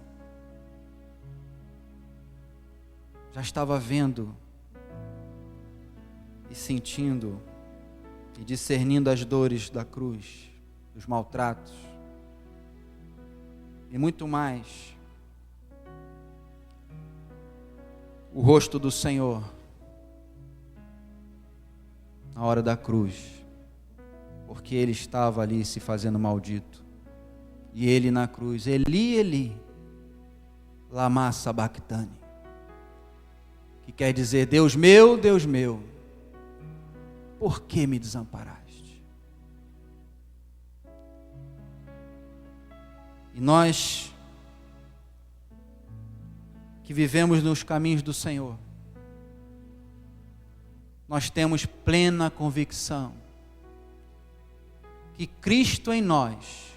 Já estava vendo e sentindo e discernindo as dores da cruz, dos maltratos e muito mais. O rosto do Senhor na hora da cruz, porque ele estava ali se fazendo maldito, e ele na cruz, Eli, Eli, lama sabachthani, que quer dizer, Deus meu, por que me desamparaste? E nós que vivemos nos caminhos do Senhor, nós temos plena convicção que Cristo em nós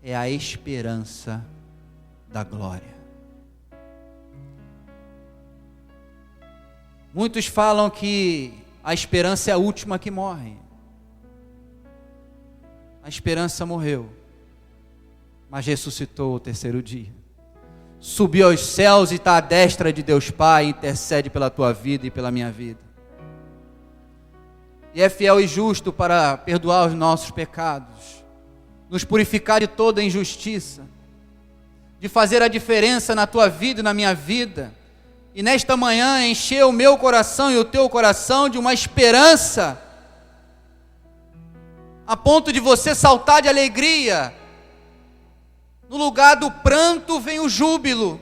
é a esperança da glória. Muitos falam que a esperança é a última que morre. A esperança morreu, mas ressuscitou ao terceiro dia. Subiu aos céus e está à destra de Deus Pai, intercede pela tua vida e pela minha vida. E é fiel e justo para perdoar os nossos pecados, nos purificar de toda injustiça, de fazer a diferença na tua vida e na minha vida, e nesta manhã encher o meu coração e o teu coração de uma esperança, a ponto de você saltar de alegria. No lugar do pranto vem o júbilo,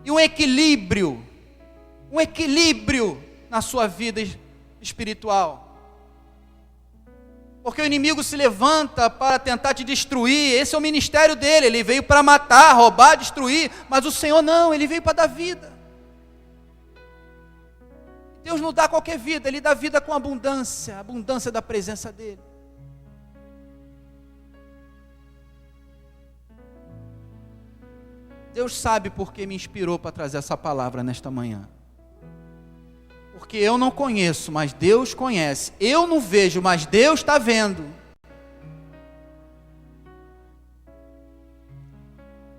e um equilíbrio na sua vida espiritual. Porque o inimigo se levanta para tentar te destruir, esse é o ministério dele, ele veio para matar, roubar, destruir, mas o Senhor não, ele veio para dar vida. Deus não dá qualquer vida, ele dá vida com abundância, a abundância da presença dele. Deus sabe por que me inspirou para trazer essa palavra nesta manhã. Porque eu não conheço, mas Deus conhece. Eu não vejo, mas Deus está vendo.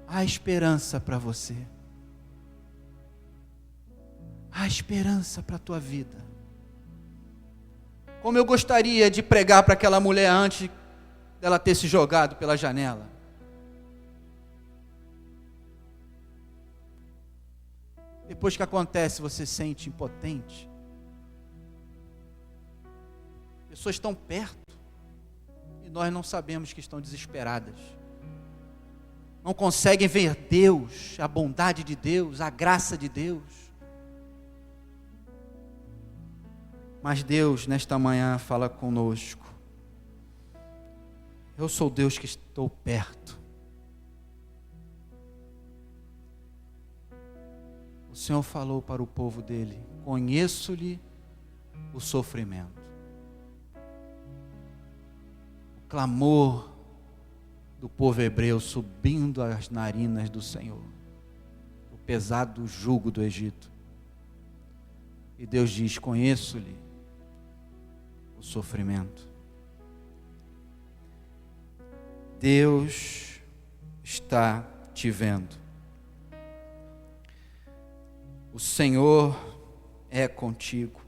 Há esperança para você. Há esperança para a tua vida. Como eu gostaria de pregar para aquela mulher antes dela ter se jogado pela janela. Depois que acontece, você se sente impotente. Pessoas estão perto e nós não sabemos que estão desesperadas. Não conseguem ver Deus, a bondade de Deus, a graça de Deus. Mas Deus, nesta manhã, fala conosco. Eu sou Deus que estou perto. O Senhor falou para o povo dele: conheço-lhe o sofrimento. O clamor do povo hebreu subindo às narinas do Senhor. O pesado jugo do Egito. E Deus diz: conheço-lhe o sofrimento. Deus está te vendo. O Senhor é contigo.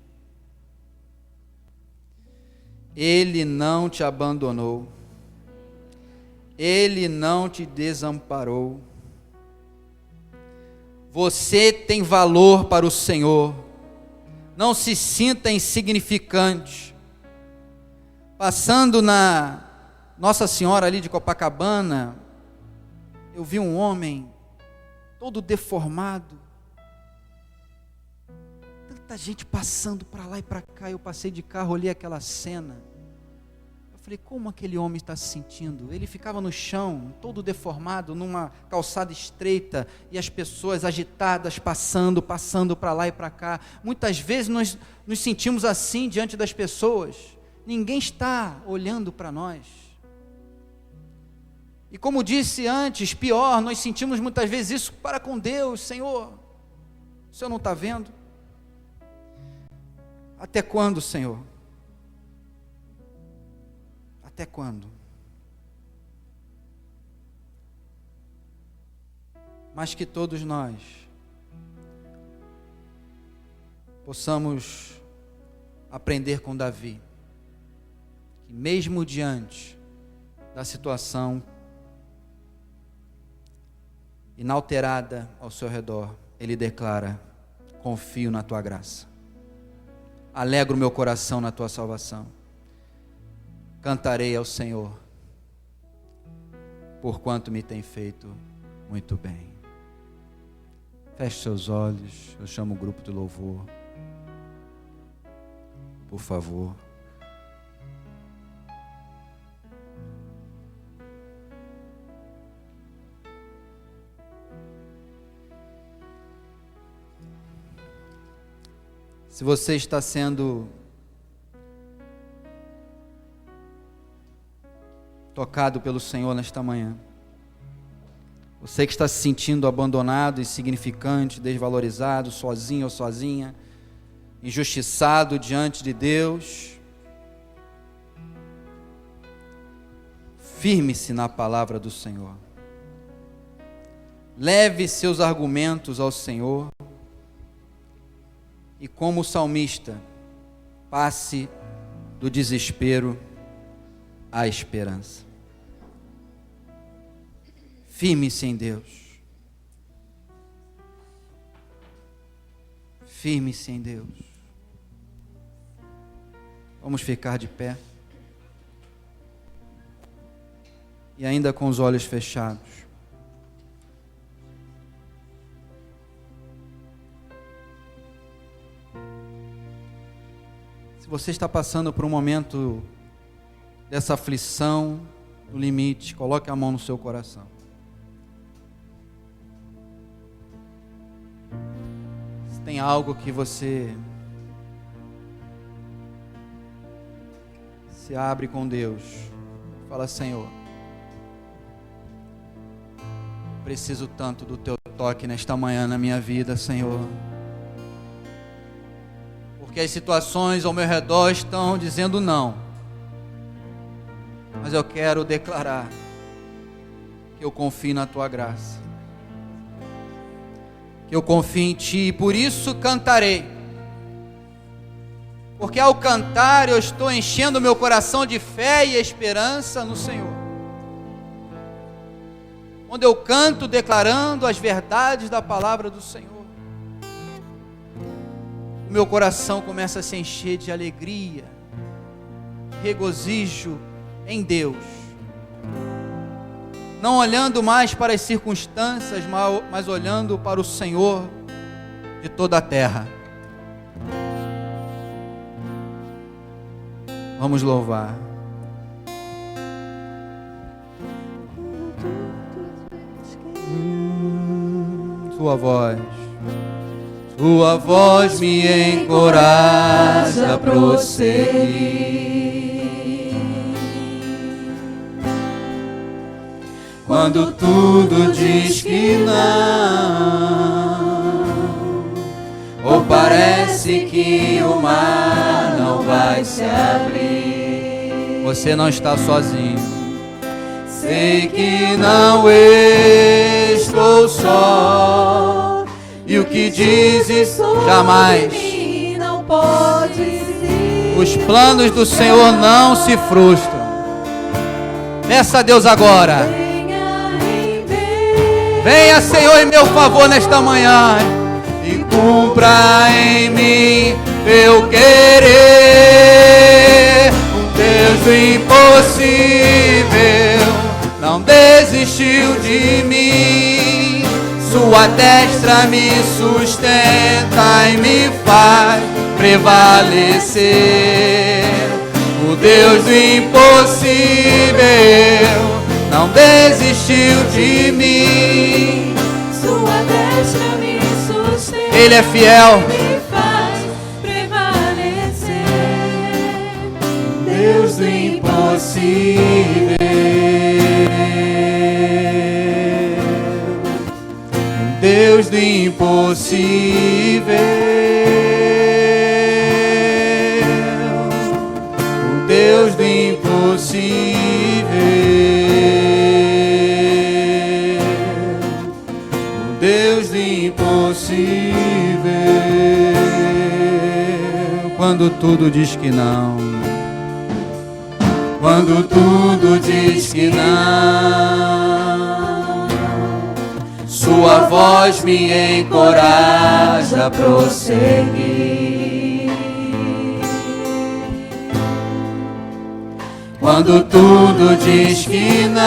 Ele não te abandonou. Ele não te desamparou. Você tem valor para o Senhor. Não se sinta insignificante. Passando na Nossa Senhora ali de Copacabana, eu vi um homem todo deformado. Tanta gente passando para lá e para cá. Eu passei de carro, olhei aquela cena. Eu falei, como aquele homem está se sentindo? Ele ficava no chão, todo deformado, numa calçada estreita, e as pessoas agitadas, passando para lá e para cá. Muitas vezes nós nos sentimos assim diante das pessoas. Ninguém está olhando para nós. E como disse antes, pior, nós sentimos muitas vezes isso para com Deus. Senhor, o Senhor não está vendo? Até quando, Senhor? Até quando? Mas que todos nós possamos aprender com Davi, que mesmo diante da situação inalterada ao seu redor, ele declara: confio na tua graça, alegro meu coração na tua salvação, cantarei ao Senhor, porquanto me tem feito muito bem. Feche seus olhos, eu chamo o grupo de louvor, por favor. Se você está sendo tocado pelo Senhor nesta manhã, você que está se sentindo abandonado, insignificante, desvalorizado, sozinho ou sozinha, injustiçado diante de Deus, firme-se na palavra do Senhor. Leve seus argumentos ao Senhor e, como o salmista, passe do desespero à esperança. Firme-se em Deus. Firme-se em Deus. Vamos ficar de pé. E ainda com os olhos fechados. Se você está passando por um momento dessa aflição, no limite, coloque a mão no seu coração. Se tem algo que você se abre com Deus, fala: Senhor, preciso tanto do teu toque nesta manhã na minha vida, Senhor, porque as situações ao meu redor estão dizendo não, mas eu quero declarar que eu confio na tua graça, que eu confio em ti, e por isso cantarei, porque ao cantar eu estou enchendo meu coração de fé e esperança no Senhor. Quando eu canto declarando as verdades da palavra do Senhor, o meu coração começa a se encher de alegria, regozijo em Deus, não olhando mais para as circunstâncias, mas olhando para o Senhor de toda a terra. Vamos louvar. Tua voz me encoraja a prosseguir. Quando tudo diz que não, ou parece que o mar não vai se abrir, você não está sozinho. Sei que não estou só, e o que dizes jamais não pode ser. Os planos do Senhor não se frustram. Peça a Deus agora. Venha, Senhor, em meu favor nesta manhã, e cumpra em mim teu querer. O Deus do impossível não desistiu de mim. Sua destra me sustenta e me faz prevalecer. O Deus do impossível não desistiu de mim. Sua destra me sustenta. Ele é fiel. Me faz prevalecer. Deus do impossível. Deus do impossível. o Deus do impossível. Quando tudo diz que não, quando tudo diz que não, sua voz me encoraja a prosseguir. Quando tudo diz que não,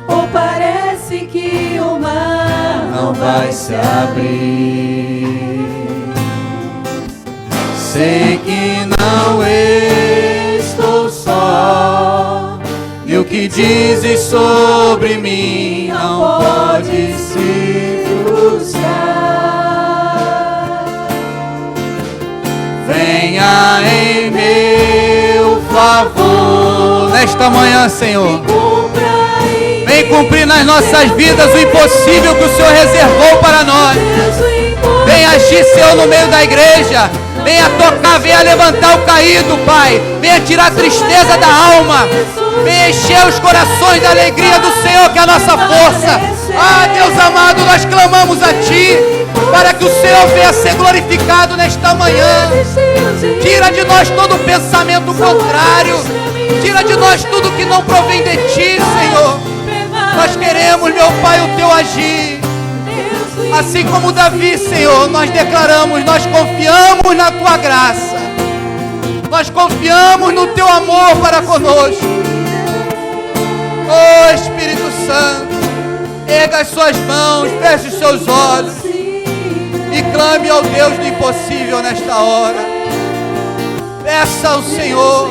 ou parece que o mar não vai se abrir, sei que não estou só, e o que dizes sobre mim não pode se frustrar. Venha em meu favor nesta manhã, Senhor. Vem cumprir nas nossas vidas o impossível que o Senhor reservou para nós. Vem agir, Senhor, no meio da igreja. Venha tocar, venha levantar o caído, Pai. Venha tirar a tristeza da alma. Venha encher os corações da alegria do Senhor, que é a nossa força. Ah, Deus amado, nós clamamos a Ti, para que o Senhor venha ser glorificado nesta manhã. Tira de nós todo pensamento contrário. Tira de nós tudo que não provém de Ti, Senhor. Nós queremos, meu Pai, o Teu agir. Assim como Davi, Senhor, nós declaramos, nós confiamos na Tua graça. Nós confiamos no Teu amor para conosco. Oh, Espírito Santo, erga as suas mãos, feche os seus olhos e clame ao Deus do impossível nesta hora. Peça ao Senhor.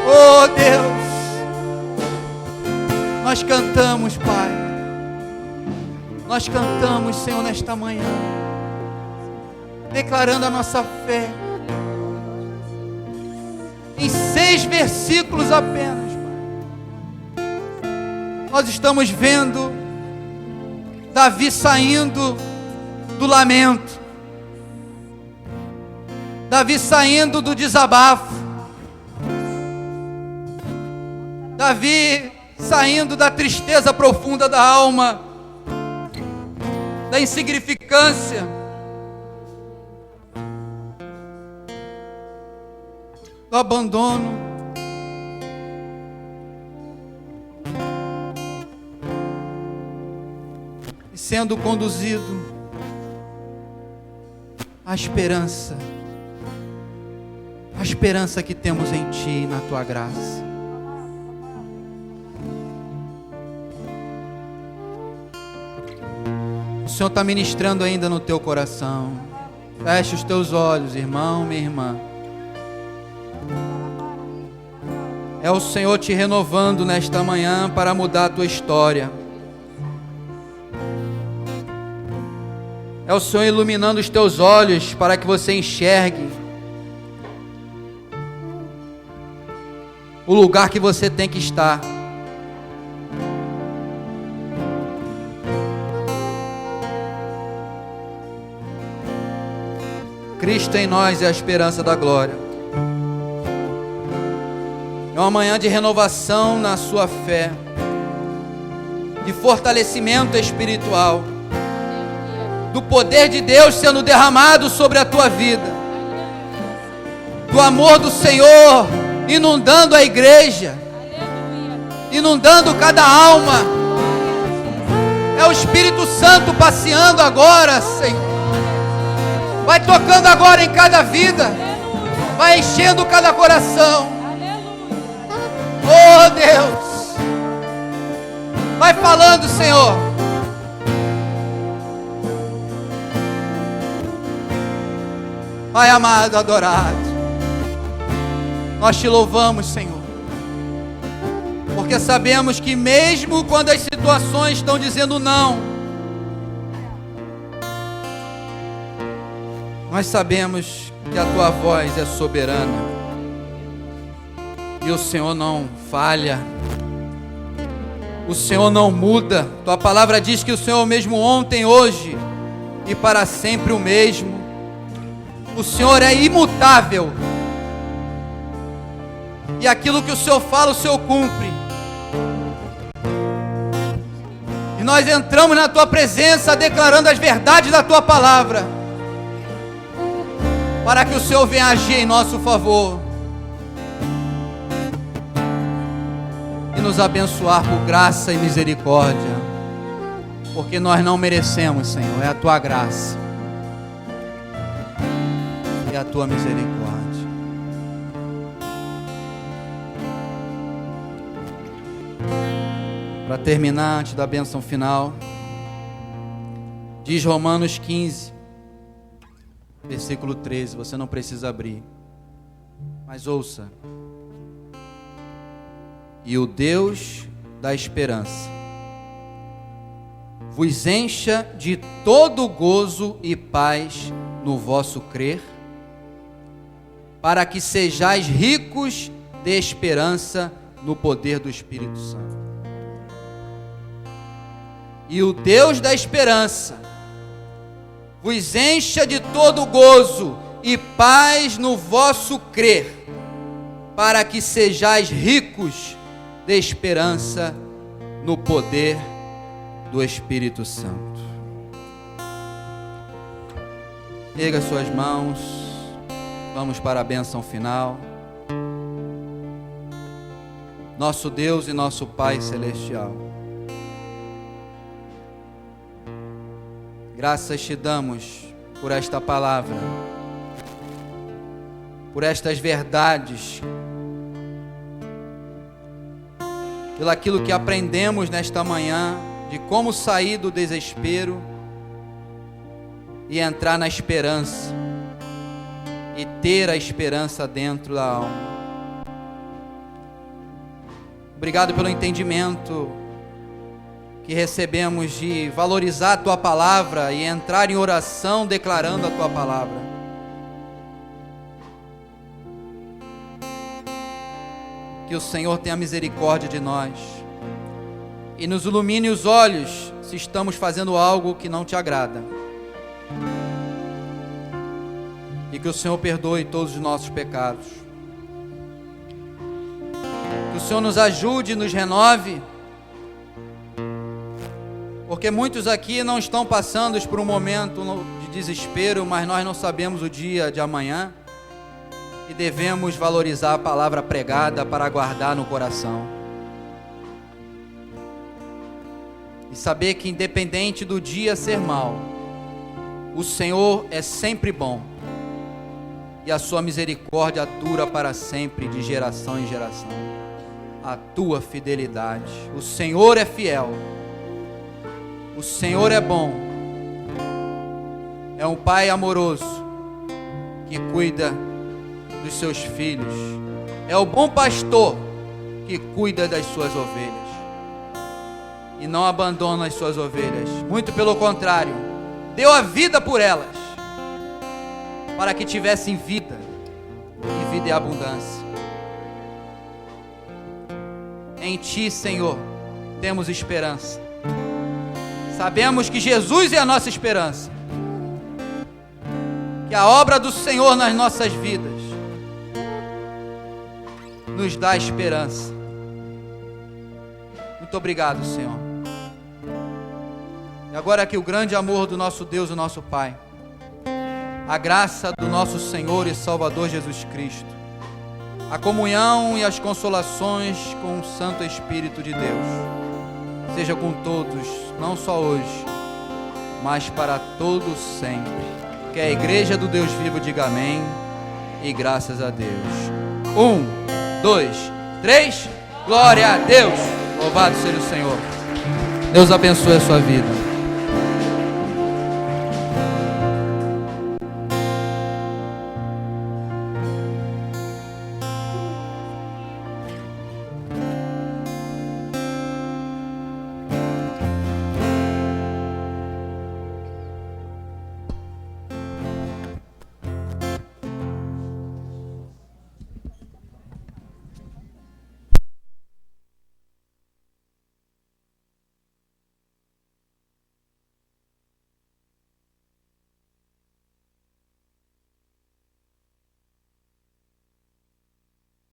Oh, Deus, nós cantamos, Pai. Nós cantamos, Senhor, nesta manhã, declarando a nossa fé em 6 versículos apenas, Pai. Nós estamos vendo Davi saindo do lamento, Davi saindo do desabafo, Davi saindo da tristeza profunda da alma, da insignificância, do abandono, e sendo conduzido à esperança, a esperança que temos em Ti e na Tua graça. O Senhor está ministrando ainda no teu coração. Feche os teus olhos, irmão, minha irmã. É o Senhor te renovando nesta manhã para mudar a tua história. É o Senhor iluminando os teus olhos para que você enxergue o lugar que você tem que estar. Cristo em nós é a esperança da glória. É uma manhã de renovação na sua fé, de fortalecimento espiritual, do poder de Deus sendo derramado sobre a tua vida, do amor do Senhor inundando a igreja, inundando cada alma. É o Espírito Santo passeando agora, Senhor. Vai tocando agora em cada vida, vai enchendo cada coração. Oh, Deus, vai falando, Senhor. Pai amado, adorado, nós te louvamos, Senhor, porque sabemos que mesmo quando as situações estão dizendo não, nós sabemos que a Tua voz é soberana e o Senhor não falha, o Senhor não muda. Tua palavra diz que o Senhor é o mesmo ontem, hoje e para sempre o mesmo. O Senhor é imutável. E aquilo que o Senhor fala, o Senhor cumpre. E nós entramos na Tua presença declarando as verdades da Tua palavra, para que o Senhor venha agir em nosso favor e nos abençoar por graça e misericórdia, porque nós não merecemos, Senhor, é a Tua graça, é a Tua misericórdia. Para terminar, antes da bênção final, diz Romanos 15, versículo 13, você não precisa abrir, mas ouça. E o Deus da esperança vos encha de todo gozo e paz no vosso crer, para que sejais ricos de esperança no poder do Espírito Santo. E o Deus da esperança vos encha de todo gozo e paz no vosso crer, para que sejais ricos de esperança no poder do Espírito Santo. Erga suas mãos, vamos para a bênção final. Nosso Deus e nosso Pai Celestial, graças te damos por esta palavra, por estas verdades, pelo aquilo que aprendemos nesta manhã, de como sair do desespero e entrar na esperança, e ter a esperança dentro da alma. Obrigado pelo entendimento que recebemos de valorizar a Tua palavra e entrar em oração declarando a Tua palavra. Que o Senhor tenha misericórdia de nós e nos ilumine os olhos se estamos fazendo algo que não Te agrada, e que o Senhor perdoe todos os nossos pecados, que o Senhor nos ajude e nos renove, porque muitos aqui não estão passando por um momento de desespero, mas nós não sabemos o dia de amanhã e devemos valorizar a palavra pregada para guardar no coração. E saber que independente do dia ser mau, o Senhor é sempre bom e a Sua misericórdia dura para sempre, de geração em geração. A Tua fidelidade, o Senhor é fiel. O Senhor é bom, é um Pai amoroso que cuida dos seus filhos, é o bom pastor que cuida das suas ovelhas e não abandona as suas ovelhas, muito pelo contrário, deu a vida por elas, para que tivessem vida e vida em abundância. Em Ti, Senhor, temos esperança. Sabemos que Jesus é a nossa esperança, que a obra do Senhor nas nossas vidas nos dá esperança. Muito obrigado, Senhor. E agora que o grande amor do nosso Deus e nosso Pai, a graça do nosso Senhor e Salvador Jesus Cristo, a comunhão e as consolações com o Santo Espírito de Deus, seja com todos, não só hoje, mas para todos sempre. Que a igreja do Deus vivo diga amém e graças a Deus. 1, 2, 3, glória a Deus. Louvado seja o Senhor. Deus abençoe a sua vida.